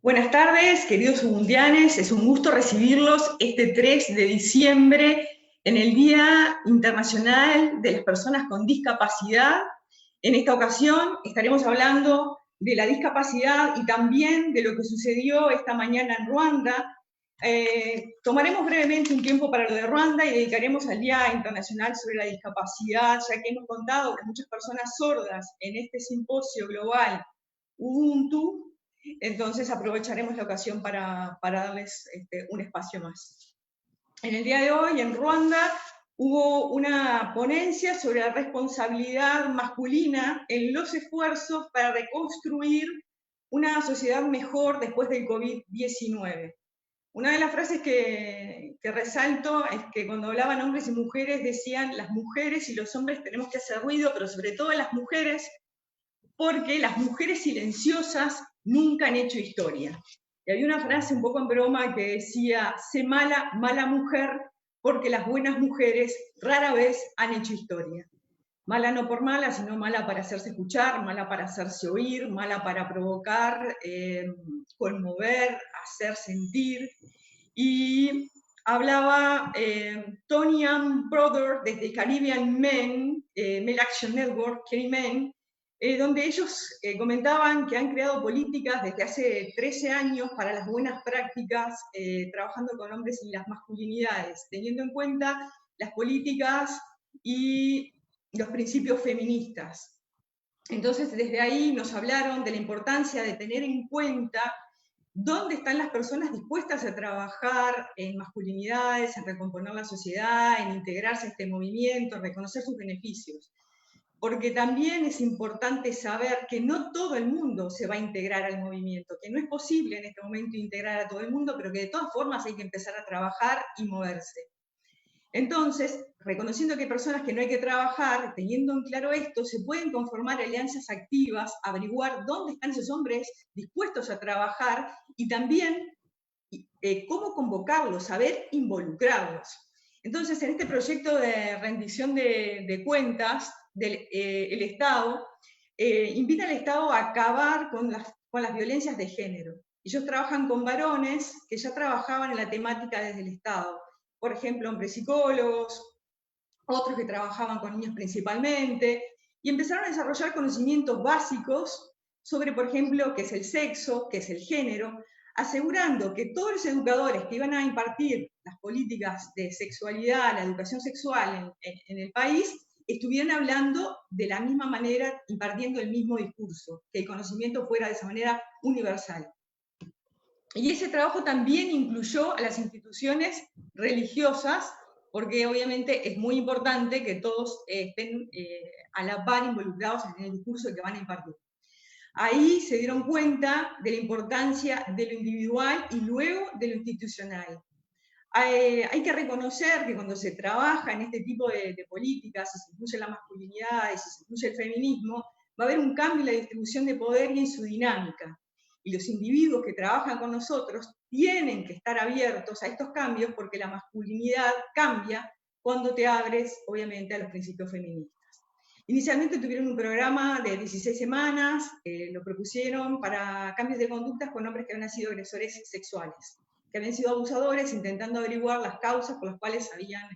Buenas tardes, queridos ubundianes. Es un gusto recibirlos este 3 de diciembre en el Día Internacional de las Personas con Discapacidad. En esta ocasión estaremos hablando de la discapacidad y también de lo que sucedió esta mañana en Ruanda. Tomaremos brevemente un tiempo para lo de Ruanda y dedicaremos al Día Internacional sobre la Discapacidad, ya que hemos contado con muchas personas sordas en este simposio global Ubuntu. Entonces aprovecharemos la ocasión para darles un espacio más. En el día de hoy, en Ruanda, hubo una ponencia sobre la responsabilidad masculina en los esfuerzos para reconstruir una sociedad mejor después del COVID-19. Una de las frases que resalto es que cuando hablaban hombres y mujeres decían las mujeres y los hombres tenemos que hacer ruido, pero sobre todo las mujeres, porque las mujeres silenciosas nunca han hecho historia. Y había una frase un poco en broma que decía, sé mala, mala mujer, porque las buenas mujeres rara vez han hecho historia. Mala no por mala, sino mala para hacerse escuchar, mala para hacerse oír, mala para provocar, conmover, hacer sentir. Y hablaba Tony Ann Brother desde Caribbean Men, Male Action Network, CARIMEN, donde ellos comentaban que han creado políticas desde hace 13 años para las buenas prácticas, trabajando con hombres y las masculinidades, teniendo en cuenta las políticas y los principios feministas. Entonces, desde ahí nos hablaron de la importancia de tener en cuenta dónde están las personas dispuestas a trabajar en masculinidades, en recomponer la sociedad, en integrarse a este movimiento, en reconocer sus beneficios. Porque también es importante saber que no todo el mundo se va a integrar al movimiento, que no es posible en este momento integrar a todo el mundo, pero que de todas formas hay que empezar a trabajar y moverse. Entonces, reconociendo que hay personas que no hay que trabajar, teniendo en claro esto, se pueden conformar alianzas activas, averiguar dónde están esos hombres dispuestos a trabajar y también cómo convocarlos, saber involucrarlos. Entonces, en este proyecto de rendición de cuentas, el Estado invita al Estado a acabar con las violencias de género. Ellos trabajan con varones que ya trabajaban en la temática desde el Estado. Por ejemplo, hombres psicólogos, otros que trabajaban con niños principalmente, y empezaron a desarrollar conocimientos básicos sobre, por ejemplo, qué es el sexo, qué es el género, asegurando que todos los educadores que iban a impartir las políticas de sexualidad, la educación sexual en el país, estuvieran hablando de la misma manera, impartiendo el mismo discurso, que el conocimiento fuera de esa manera universal. Y ese trabajo también incluyó a las instituciones religiosas, porque obviamente es muy importante que todos estén a la par involucrados en el discurso que van a impartir. Ahí se dieron cuenta de la importancia de lo individual y luego de lo institucional. Hay que reconocer que cuando se trabaja en este tipo de políticas, si se incluye la masculinidad y si se incluye el feminismo, va a haber un cambio en la distribución de poder y en su dinámica. Y los individuos que trabajan con nosotros tienen que estar abiertos a estos cambios porque la masculinidad cambia cuando te abres, obviamente, a los principios feministas. Inicialmente tuvieron un programa de 16 semanas, lo propusieron para cambios de conductas con hombres que habían sido agresores sexuales, que habían sido abusadores, intentando averiguar las causas por las cuales habían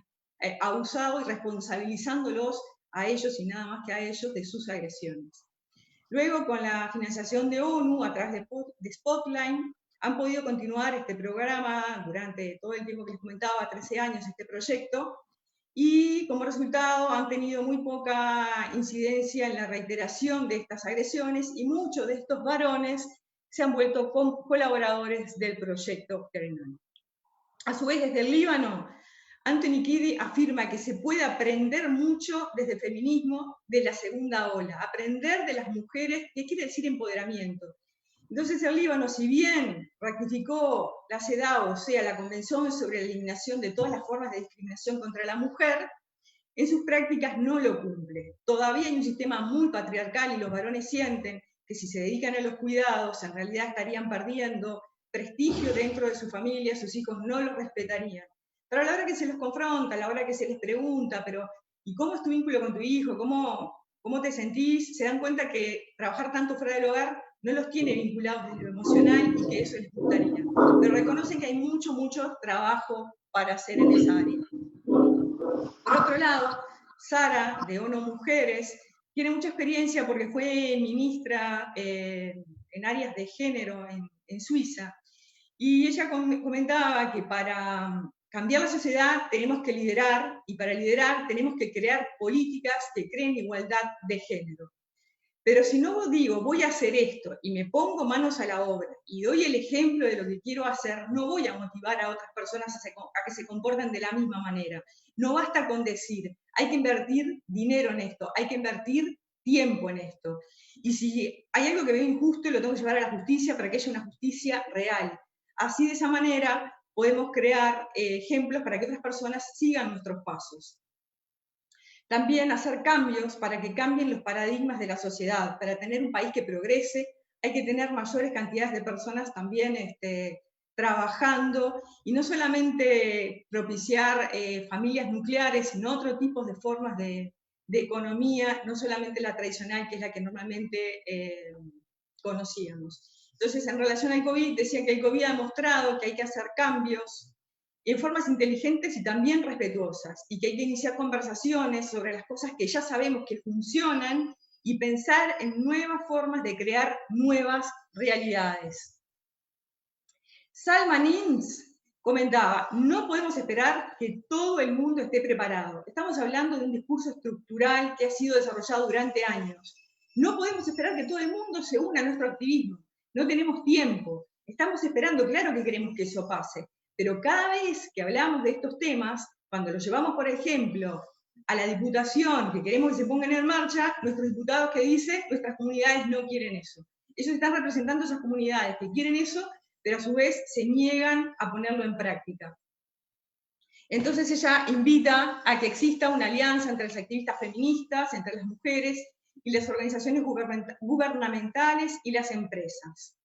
abusado y responsabilizándolos a ellos y nada más que a ellos de sus agresiones. Luego, con la financiación de ONU a través de Spotlight, han podido continuar este programa durante todo el tiempo que les comentaba, 13 años, este proyecto, y como resultado han tenido muy poca incidencia en la reiteración de estas agresiones y muchos de estos varones se han vuelto colaboradores del proyecto CARIMEN. A su vez, desde el Líbano, Anthony Kiddy afirma que se puede aprender mucho desde el feminismo de la segunda ola, aprender de las mujeres, ¿qué quiere decir empoderamiento? Entonces el Líbano, si bien ratificó la CEDAW, o sea, la Convención sobre la Eliminación de todas las formas de discriminación contra la mujer, en sus prácticas no lo cumple. Todavía hay un sistema muy patriarcal y los varones sienten que si se dedican a los cuidados, en realidad estarían perdiendo prestigio dentro de su familia, sus hijos no los respetarían. Pero a la hora que se los confronta, a la hora que se les pregunta, pero ¿y cómo es tu vínculo con tu hijo? ¿Cómo te sentís? Se dan cuenta que trabajar tanto fuera del hogar no los tiene vinculados desde lo emocional y que eso les gustaría. Pero reconocen que hay mucho, mucho trabajo para hacer en esa área. Por otro lado, Sara, de ONU Mujeres, tiene mucha experiencia porque fue ministra en áreas de género en Suiza, y ella comentaba que para cambiar la sociedad tenemos que liderar, y para liderar tenemos que crear políticas que creen igualdad de género. Pero si no digo, voy a hacer esto, y me pongo manos a la obra, y doy el ejemplo de lo que quiero hacer, no voy a motivar a otras personas a que se comporten de la misma manera. No basta con decir, hay que invertir dinero en esto, hay que invertir tiempo en esto. Y si hay algo que veo injusto, lo tengo que llevar a la justicia para que haya una justicia real. Así, de esa manera, podemos crear ejemplos para que otras personas sigan nuestros pasos. También hacer cambios para que cambien los paradigmas de la sociedad. Para tener un país que progrese, hay que tener mayores cantidades de personas también trabajando, y no solamente propiciar familias nucleares, sino otro tipo de formas de economía, no solamente la tradicional, que es la que normalmente conocíamos. Entonces, en relación al COVID, decían que el COVID ha demostrado que hay que hacer cambios en formas inteligentes y también respetuosas, y que hay que iniciar conversaciones sobre las cosas que ya sabemos que funcionan y pensar en nuevas formas de crear nuevas realidades. Salma Nins comentaba, no podemos esperar que todo el mundo esté preparado. Estamos hablando de un discurso estructural que ha sido desarrollado durante años. No podemos esperar que todo el mundo se una a nuestro activismo. No tenemos tiempo. Estamos esperando, claro que queremos que eso pase, pero cada vez que hablamos de estos temas, cuando los llevamos, por ejemplo, a la diputación, que queremos que se pongan en marcha, nuestros diputados que dicen, nuestras comunidades no quieren eso. Ellos están representando esas comunidades que quieren eso, pero a su vez se niegan a ponerlo en práctica. Entonces ella invita a que exista una alianza entre las activistas feministas, entre las mujeres y las organizaciones gubernamentales y las empresas.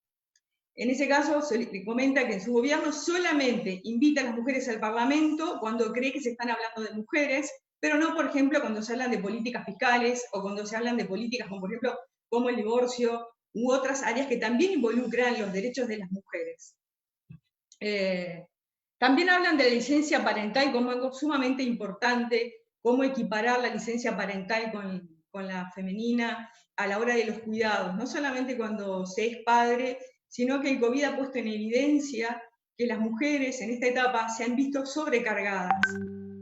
En ese caso, se comenta que en su gobierno solamente invita a las mujeres al Parlamento cuando cree que se están hablando de mujeres, pero no, por ejemplo, cuando se hablan de políticas fiscales o cuando se hablan de políticas como, por ejemplo, como el divorcio u otras áreas que también involucran los derechos de las mujeres. También hablan de la licencia parental como algo sumamente importante, cómo equiparar la licencia parental con la femenina a la hora de los cuidados, no solamente cuando se es padre, sino que el COVID ha puesto en evidencia que las mujeres en esta etapa se han visto sobrecargadas,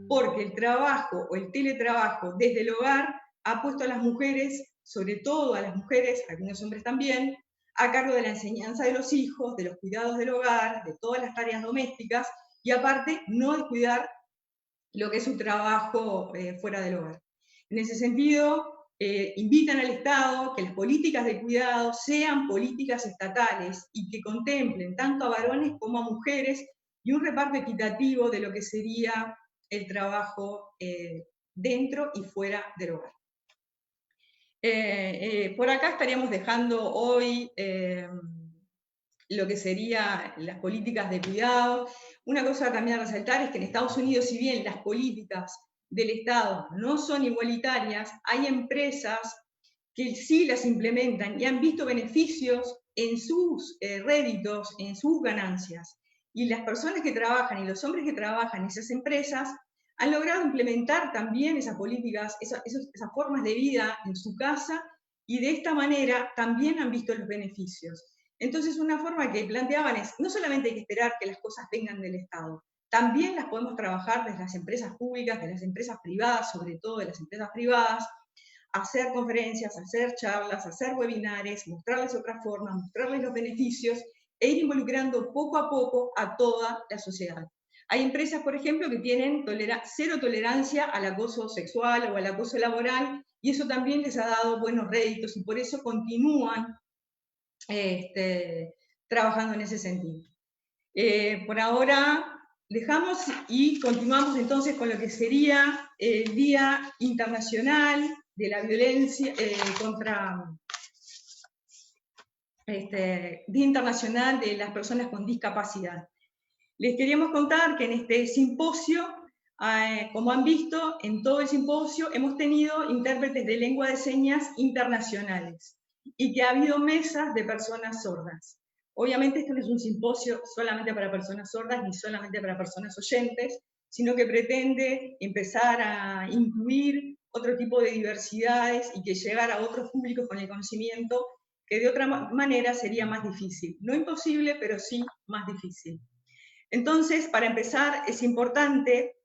porque el trabajo o el teletrabajo desde el hogar ha puesto a las mujeres, sobre todo a las mujeres, algunos hombres también, a cargo de la enseñanza de los hijos, de los cuidados del hogar, de todas las tareas domésticas, y aparte no descuidar lo que es su trabajo fuera del hogar. En ese sentido, invitan al Estado que las políticas de cuidado sean políticas estatales y que contemplen tanto a varones como a mujeres y un reparto equitativo de lo que sería el trabajo dentro y fuera del hogar. Por acá estaríamos dejando hoy lo que serían las políticas de cuidado. Una cosa también a resaltar es que en Estados Unidos, si bien las políticas del Estado no son igualitarias, hay empresas que sí las implementan y han visto beneficios en sus réditos, en sus ganancias. Y las personas que trabajan y los hombres que trabajan en esas empresas han logrado implementar también esas políticas, esas formas de vida en su casa, y de esta manera también han visto los beneficios. Entonces, una forma que planteaban es, no solamente hay que esperar que las cosas vengan del Estado, también las podemos trabajar desde las empresas públicas, de las empresas privadas, sobre todo de las empresas privadas, hacer conferencias, hacer charlas, hacer webinares, mostrarles otras formas, mostrarles los beneficios, e ir involucrando poco a poco a toda la sociedad. Hay empresas, por ejemplo, que tienen cero tolerancia al acoso sexual o al acoso laboral, y eso también les ha dado buenos réditos, y por eso continúan trabajando en ese sentido. Por ahora dejamos y continuamos entonces con lo que sería el Día Internacional de la Violencia Día Internacional de las Personas con Discapacidad. Les queríamos contar que en este simposio, como han visto, en todo el simposio hemos tenido intérpretes de lengua de señas internacionales. y que ha habido mesas de personas sordas. Obviamente esto no es un simposio solamente para personas sordas ni solamente para personas oyentes, sino que pretende empezar a incluir otro tipo de diversidades y que llegar a otros públicos con el conocimiento que de otra manera sería más difícil. No imposible, pero sí más difícil. Entonces, para empezar, es importante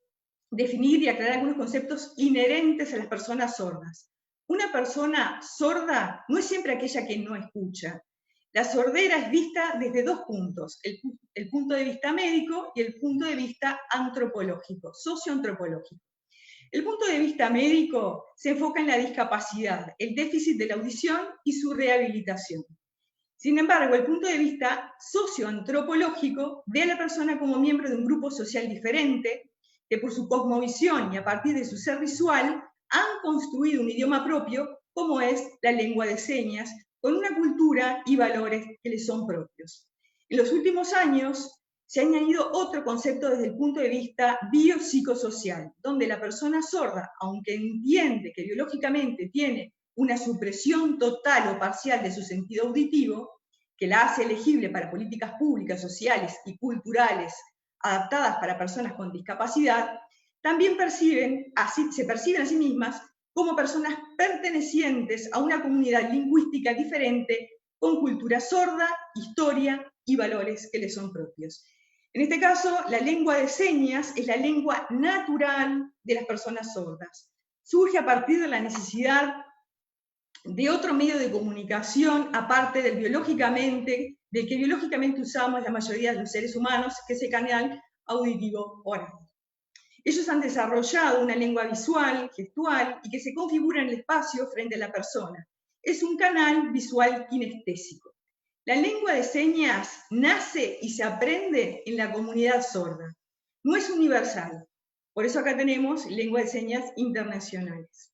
definir y aclarar algunos conceptos inherentes a las personas sordas. Una persona sorda no es siempre aquella que no escucha. La sordera es vista desde dos puntos, el punto de vista médico y el punto de vista antropológico, socioantropológico. El punto de vista médico se enfoca en la discapacidad, el déficit de la audición y su rehabilitación. Sin embargo, el punto de vista socioantropológico ve a la persona como miembro de un grupo social diferente, que por su cosmovisión y a partir de su ser visual han construido un idioma propio, como es la lengua de señas, con una cultura y valores que les son propios. En los últimos años se ha añadido otro concepto desde el punto de vista biopsicosocial, donde la persona sorda, aunque entiende que biológicamente tiene una supresión total o parcial de su sentido auditivo, que la hace elegible para políticas públicas, sociales y culturales adaptadas para personas con discapacidad, también se perciben a sí mismas como personas pertenecientes a una comunidad lingüística diferente, con cultura sorda, historia y valores que les son propios. En este caso, la lengua de señas es la lengua natural de las personas sordas. Surge a partir de la necesidad de otro medio de comunicación, aparte del que biológicamente usamos la mayoría de los seres humanos, que es el canal auditivo oral. Ellos han desarrollado una lengua visual, gestual, y que se configura en el espacio frente a la persona. Es un canal visual kinestésico. La lengua de señas nace y se aprende en la comunidad sorda. No es universal. Por eso acá tenemos lengua de señas internacionales.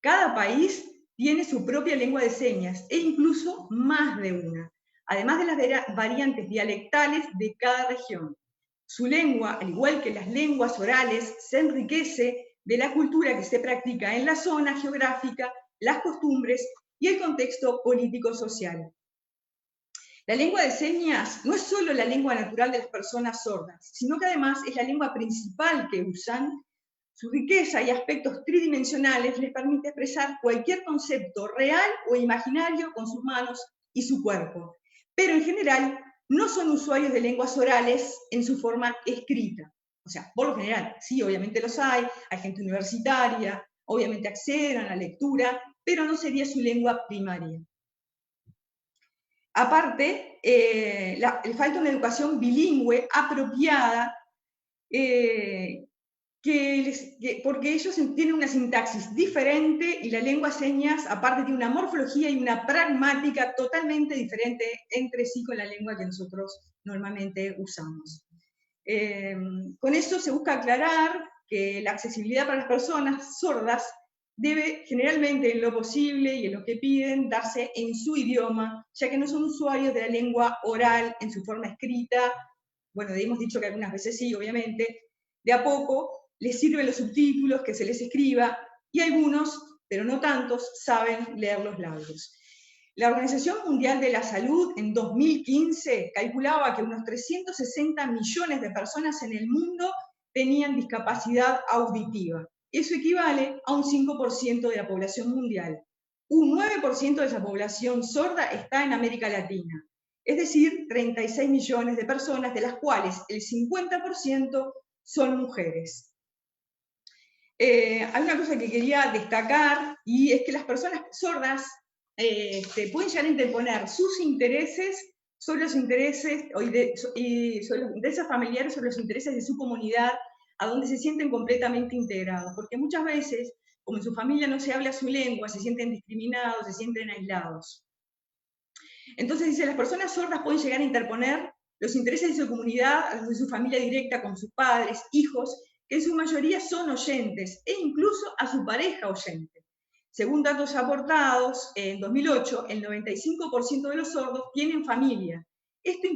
Cada país tiene su propia lengua de señas, e incluso más de una, además de las variantes dialectales de cada región. Su lengua, al igual que las lenguas orales, se enriquece de la cultura que se practica en la zona geográfica, las costumbres y el contexto político-social. La lengua de señas no es solo la lengua natural de las personas sordas, sino que además es la lengua principal que usan. Su riqueza y aspectos tridimensionales les permite expresar cualquier concepto real o imaginario con sus manos y su cuerpo, pero en general no son usuarios de lenguas orales en su forma escrita. O sea, por lo general, sí, obviamente los hay gente universitaria, obviamente acceden a la lectura, pero no sería su lengua primaria. Aparte, le falta una educación bilingüe apropiada, porque ellos tienen una sintaxis diferente y la lengua de señas, aparte, tiene una morfología y una pragmática totalmente diferente entre sí con la lengua que nosotros normalmente usamos. Con eso se busca aclarar que la accesibilidad para las personas sordas debe generalmente, en lo posible y en lo que piden, darse en su idioma, ya que no son usuarios de la lengua oral en su forma escrita. Bueno, hemos dicho que algunas veces sí, obviamente. De a poco les sirven los subtítulos, que se les escriba, y algunos, pero no tantos, saben leer los labios. La Organización Mundial de la Salud en 2015 calculaba que unos 360 millones de personas en el mundo tenían discapacidad auditiva. Eso equivale a un 5% de la población mundial. Un 9% de esa población sorda está en América Latina, es decir, 36 millones de personas, de las cuales el 50% son mujeres. Hay una cosa que quería destacar, y es que las personas sordas pueden llegar a interponer sus intereses sobre los intereses, sobre los intereses familiares, sobre los intereses de su comunidad, a donde se sienten completamente integrados, porque muchas veces, como en su familia no se habla su lengua, se sienten discriminados, se sienten aislados. Entonces dice, las personas sordas pueden llegar a interponer los intereses de su comunidad, a los de su familia directa, con sus padres, hijos, que en su mayoría son oyentes, e incluso a su pareja oyente. Según datos aportados en 2008, el 95% de los sordos tienen familia. Esto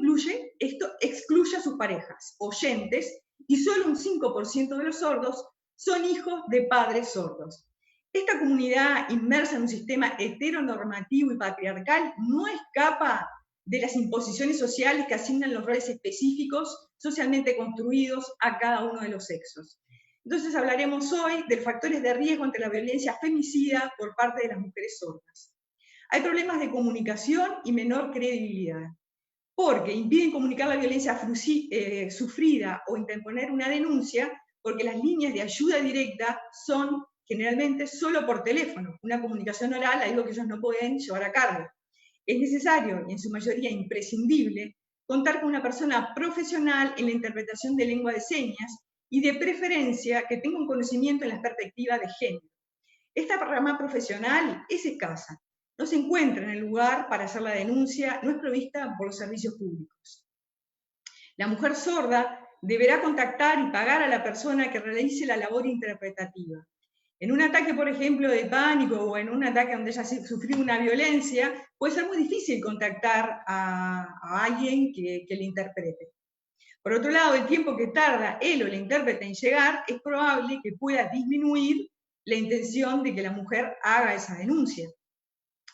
excluye a sus parejas oyentes, y solo un 5% de los sordos son hijos de padres sordos. Esta comunidad inmersa en un sistema heteronormativo y patriarcal no escapa de las imposiciones sociales que asignan los roles específicos socialmente construidos a cada uno de los sexos. Entonces hablaremos hoy de los factores de riesgo ante la violencia femicida por parte de las mujeres sordas. Hay problemas de comunicación y menor credibilidad, porque impiden comunicar la violencia sufrida o interponer una denuncia, porque las líneas de ayuda directa son generalmente solo por teléfono, una comunicación oral, algo que ellos no pueden llevar a cabo. Es necesario, y en su mayoría imprescindible, contar con una persona profesional en la interpretación de lengua de señas y de preferencia que tenga un conocimiento en la perspectiva de género. Esta rama profesional es escasa, no se encuentra en el lugar para hacer la denuncia, no es provista por los servicios públicos. La mujer sorda deberá contactar y pagar a la persona que realice la labor interpretativa. En un ataque, por ejemplo, de pánico o en un ataque donde ella sufrió una violencia, puede ser muy difícil contactar a alguien que le interprete. Por otro lado, el tiempo que tarda él o la intérprete en llegar es probable que pueda disminuir la intención de que la mujer haga esa denuncia.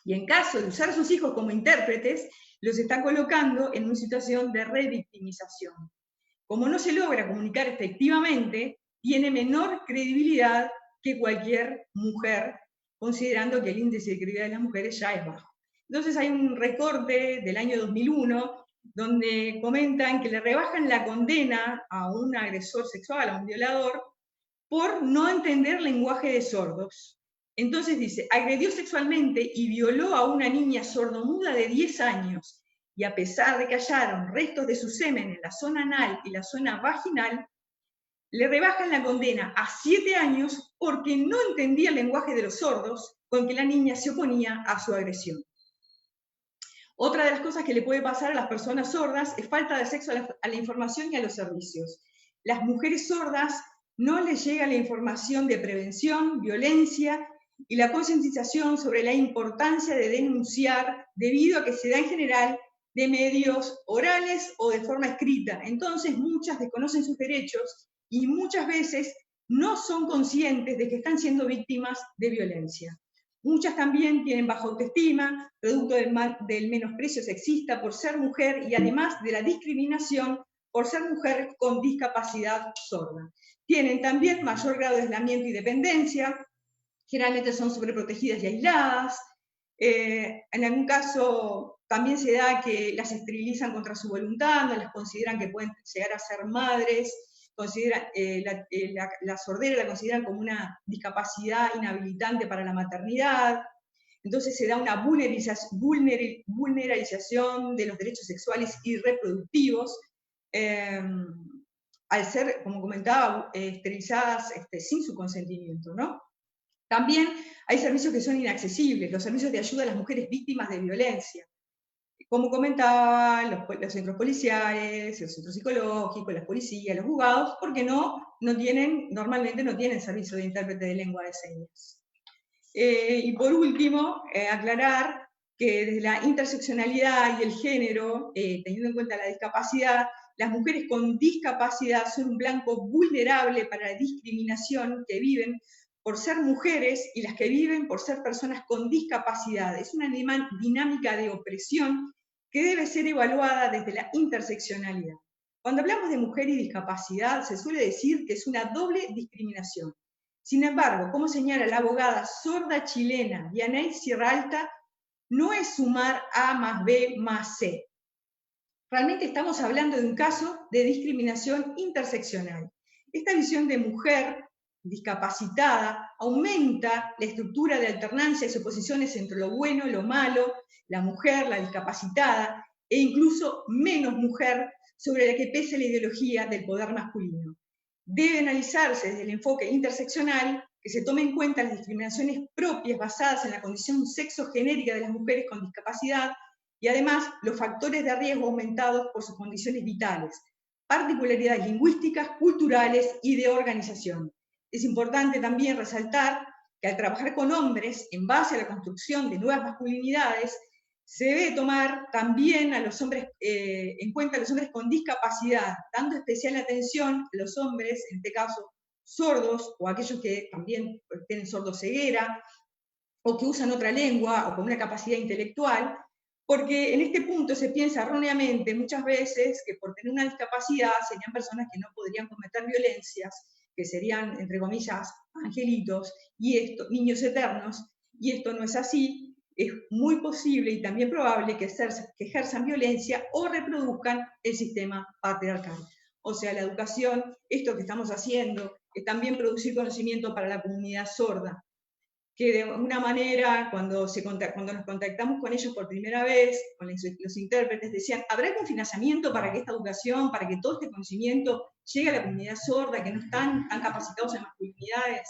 Y en caso de usar a sus hijos como intérpretes, los está colocando en una situación de revictimización. Como no se logra comunicar efectivamente, tiene menor credibilidad que cualquier mujer, considerando que el índice de credibilidad de las mujeres ya es bajo. Entonces hay un recorte del año 2001 donde comentan que le rebajan la condena a un agresor sexual, a un violador, por no entender lenguaje de sordos. Entonces dice, agredió sexualmente y violó a una niña sordomuda de 10 años, y a pesar de que hallaron restos de su semen en la zona anal y la zona vaginal, le rebajan la condena a 7 años porque no entendía el lenguaje de los sordos con que la niña se oponía a su agresión. Otra de las cosas que le puede pasar a las personas sordas es falta de acceso a la información y a los servicios. Las mujeres sordas no les llega la información de prevención, violencia y la concientización sobre la importancia de denunciar debido a que se da en general de medios orales o de forma escrita. Entonces muchas desconocen sus derechos y muchas veces no son conscientes de que están siendo víctimas de violencia. Muchas también tienen baja autoestima, producto del menosprecio sexista por ser mujer y además de la discriminación por ser mujer con discapacidad sorda. Tienen también mayor grado de aislamiento y dependencia, generalmente son sobreprotegidas y aisladas. En algún caso también se da que las esterilizan contra su voluntad, no las consideran que pueden llegar a ser madres, la sordera la consideran como una discapacidad inhabilitante para la maternidad. Entonces se da una vulneralización de los derechos sexuales y reproductivos, al ser, como comentaba, esterilizadas sin su consentimiento, ¿no? También hay servicios que son inaccesibles, los servicios de ayuda a las mujeres víctimas de violencia. Como comentaba, los centros policiales, los centros psicológicos, las policías, los juzgados, porque normalmente no tienen servicio de intérprete de lengua de señas. Y por último, aclarar que desde la interseccionalidad y el género, teniendo en cuenta la discapacidad, las mujeres con discapacidad son un blanco vulnerable para la discriminación que viven por ser mujeres y las que viven por ser personas con discapacidad. Es una dinámica de opresión que debe ser evaluada desde la interseccionalidad. Cuando hablamos de mujer y discapacidad, se suele decir que es una doble discriminación. Sin embargo, como señala la abogada sorda chilena Dianey Sierra Alta, no es sumar A más B más C. Realmente estamos hablando de un caso de discriminación interseccional. Esta visión de mujer discapacitada aumenta la estructura de alternancia y oposiciones entre lo bueno y lo malo, la mujer, la discapacitada, e incluso menos mujer sobre la que pesa la ideología del poder masculino. Debe analizarse desde el enfoque interseccional que se tome en cuenta las discriminaciones propias basadas en la condición sexogenérica de las mujeres con discapacidad y además los factores de riesgo aumentados por sus condiciones vitales, particularidades lingüísticas, culturales y de organización. Es importante también resaltar que al trabajar con hombres en base a la construcción de nuevas masculinidades, se debe tomar también a los hombres, en cuenta a los hombres con discapacidad, dando especial atención a los hombres, en este caso sordos o aquellos que también tienen sordoceguera o que usan otra lengua o con una capacidad intelectual, porque en este punto se piensa erróneamente muchas veces que por tener una discapacidad serían personas que no podrían cometer violencias, que serían, entre comillas, angelitos, y esto, niños eternos, y esto no es así. Es muy posible y también probable que ejerzan violencia o reproduzcan el sistema patriarcal. O sea, la educación, esto que estamos haciendo, es también producir conocimiento para la comunidad sorda, que de alguna manera, cuando nos contactamos con ellos por primera vez, con los intérpretes, decían, ¿habrá algún financiamiento para que esta educación, para que todo este conocimiento llegue a la comunidad sorda, que no están tan capacitados en masculinidades?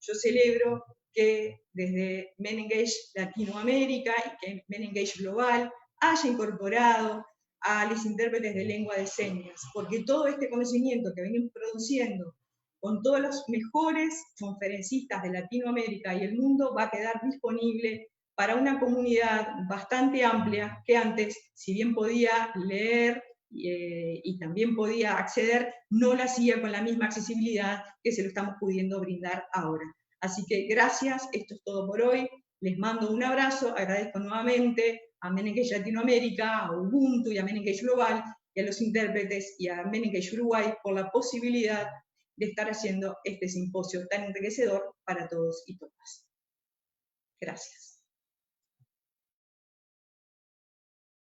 Yo celebro que desde Men Engage Latinoamérica y que Men Engage Global haya incorporado a los intérpretes de lengua de señas, porque todo este conocimiento que venimos produciendo con todos los mejores conferencistas de Latinoamérica y el mundo, va a quedar disponible para una comunidad bastante amplia que antes, si bien podía leer y también podía acceder, no lo hacía con la misma accesibilidad que se lo estamos pudiendo brindar ahora. Así que gracias, esto es todo por hoy. Les mando un abrazo, agradezco nuevamente a Men Engage Latinoamérica, a Ubuntu y a Men Engage Global, y a los intérpretes y a Men Engage Uruguay por la posibilidad de estar haciendo este simposio tan enriquecedor para todos y todas. Gracias.